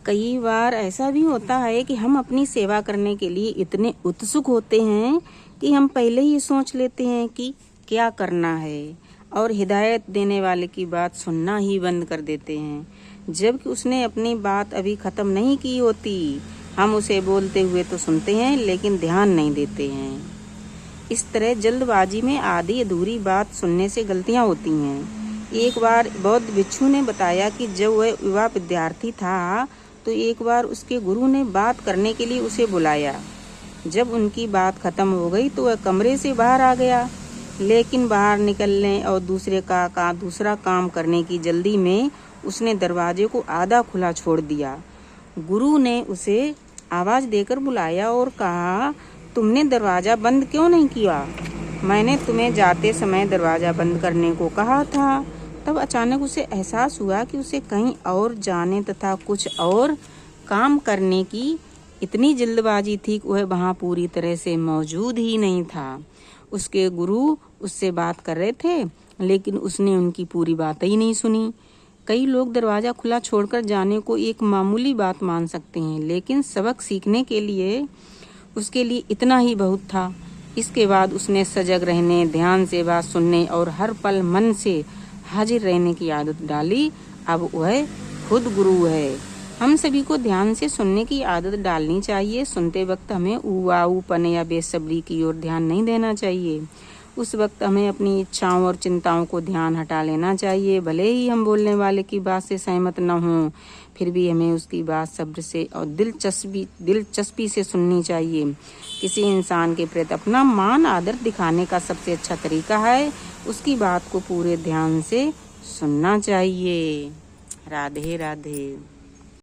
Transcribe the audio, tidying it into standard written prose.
कई बार ऐसा भी होता है कि हम अपनी सेवा करने के लिए इतने उत्सुक होते हैं कि हम पहले ही सोच लेते हैं कि क्या करना है और हिदायत देने वाले की बात सुनना ही बंद कर देते हैं। जबकि उसने अपनी बात अभी ख़त्म नहीं की होती, हम उसे बोलते हुए तो सुनते हैं लेकिन ध्यान नहीं देते हैं। इस तरह जल्दबाजी में आधी अधूरी बात सुनने से गलतियाँ होती हैं। एक बार बौद्ध भिक्षु ने बताया कि जब वह युवा विद्यार्थी था तो एक बार उसके गुरु ने बात करने के लिए उसे बुलाया। जब उनकी बात खत्म हो गई तो वह कमरे से बाहर आ गया, लेकिन बाहर निकलने और दूसरा काम करने की जल्दी में उसने दरवाजे को आधा खुला छोड़ दिया। गुरु ने उसे आवाज़ देकर बुलाया और कहा, तुमने दरवाज़ा बंद क्यों नहीं किया? मैंने तुम्हें जाते समय दरवाज़ा बंद करने को कहा था। तब अचानक उसे एहसास हुआ कि उसे कहीं और जाने तथा कुछ और काम करने की इतनी जल्दबाजी थी कि वह वहाँ पूरी तरह से मौजूद ही नहीं था। उसके गुरु उससे बात कर रहे थे, लेकिन उसने उनकी पूरी बात ही नहीं सुनी। कई लोग दरवाज़ा खुला छोड़कर जाने को एक मामूली बात मान सकते हैं, लेकिन सबक सीखने के लिए उसके लिए इतना ही बहुत था। इसके बाद उसने सजग रहने, ध्यान से बात सुनने और हर पल मन से हाजिर रहने की आदत डाली। अब वह खुद गुरु है। हम सभी को ध्यान से सुनने की आदत डालनी चाहिए। सुनते वक्त हमें ऊवाऊपन या बेसब्री की ओर ध्यान नहीं देना चाहिए। उस वक्त हमें अपनी इच्छाओं और चिंताओं को ध्यान हटा लेना चाहिए। भले ही हम बोलने वाले की बात से सहमत न हों, फिर भी हमें उसकी बात सब्र से और दिलचस्पी से सुननी चाहिए। किसी इंसान के प्रति अपना मान आदर दिखाने का सबसे अच्छा तरीका है उसकी बात को पूरे ध्यान से सुनना चाहिए। राधे राधे।